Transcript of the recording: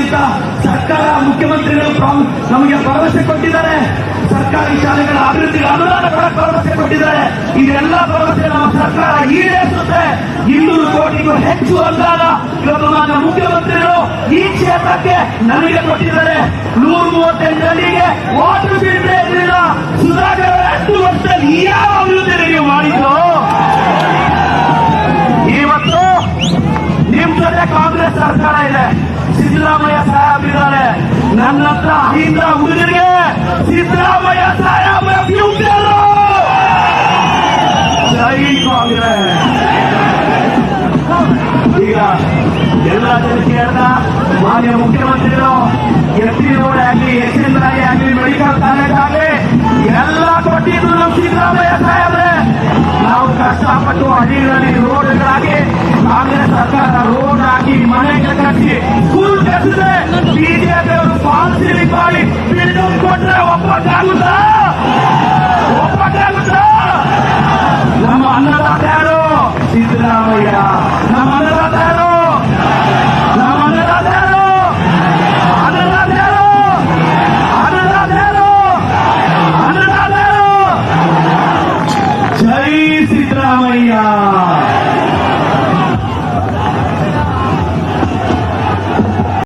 ಖಂಡಿತ ಸರ್ಕಾರ ಮುಖ್ಯಮಂತ್ರಿಗಳು ನಮಗೆ ಭರವಸೆ ಕೊಟ್ಟಿದ್ದಾರೆ. ಸರ್ಕಾರಿ ಶಾಲೆಗಳ ಅಭಿವೃದ್ಧಿಗೆ ಅನುದಾನ ಕೊಡಕ್ಕೆ ಭರವಸೆ ಕೊಟ್ಟಿದ್ದಾರೆ. ಇದೆಲ್ಲ ಭರವಸೆ ನಮ್ಮ ಸರ್ಕಾರ ಈಡೇರಿಸುತ್ತೆ. 200 ಕೋಟಿಗೂ ಹೆಚ್ಚು ಅನುದಾನ ಇವತ್ತು ಮಾನ್ಯ ಮುಖ್ಯಮಂತ್ರಿಗಳು ಈ ಕ್ಷೇತ್ರಕ್ಕೆ ನನಗೆ ಕೊಟ್ಟಿದ್ದಾರೆ. 138 ಹಳ್ಳಿಗೆ ವಾಟರ್ ಫಿಲ್ಟರ್ ಇರಲಿಲ್ಲ. ಸುಧಾಕರ್ 2 ವರ್ಷದಲ್ಲಿ ಯಾವ ಅಭಿವೃದ್ಧಿ ನೀವು ಮಾಡಿದ್ರು? ಇವತ್ತು ನಿಮ್ ಜೊತೆ ಕಾಂಗ್ರೆಸ್ ಸರ್ಕಾರ ಇದೆ. ಸಿದ್ದರಾಮಯ್ಯ ಸಾಹೇಬರಿದ್ದಾರೆ. ನನ್ನ ಹತ್ರ ಅಹಿಂದ ಹುಡುಗರಿಗೆ ಸಿದ್ದರಾಮಯ್ಯ ಸಾಹೇಬರ ಫ್ಯೂಚರ್. ಜೈ ಕಾಂಗ್ರೆಸ್. ಈಗ ಎಲ್ಲ ಜನ ಕೇಳಿದ ಮಾನ್ಯ ಮುಖ್ಯಮಂತ್ರಿಗಳು ಎಸ್ಟಿ ರೋಡ್ ಆಗಲಿ, ಎಕ್ಸಿಡೆಂಟ್ ಆಗಲಿ, ಮೆಡಿಕಲ್ ಕಾಲೇಜ್ ಆಗಲಿ ಎಲ್ಲ ಕೊಟ್ಟಿದ್ರು ನಮ್ಮ ಸಿದ್ದರಾಮಯ್ಯ ಸಾಹೇಬ್ರೆ. ನಾವು ಕಷ್ಟಪಟ್ಟು ಹಳ್ಳಿಗಳಲ್ಲಿ ರೋಡ್ಗಳಾಗಿ ಕಾಂಗ್ರೆಸ್ ಸರ್ಕಾರ ರೋಡ್ ಹಾಕಿ ಮನೆಗೆ ಕಟ್ಟಿ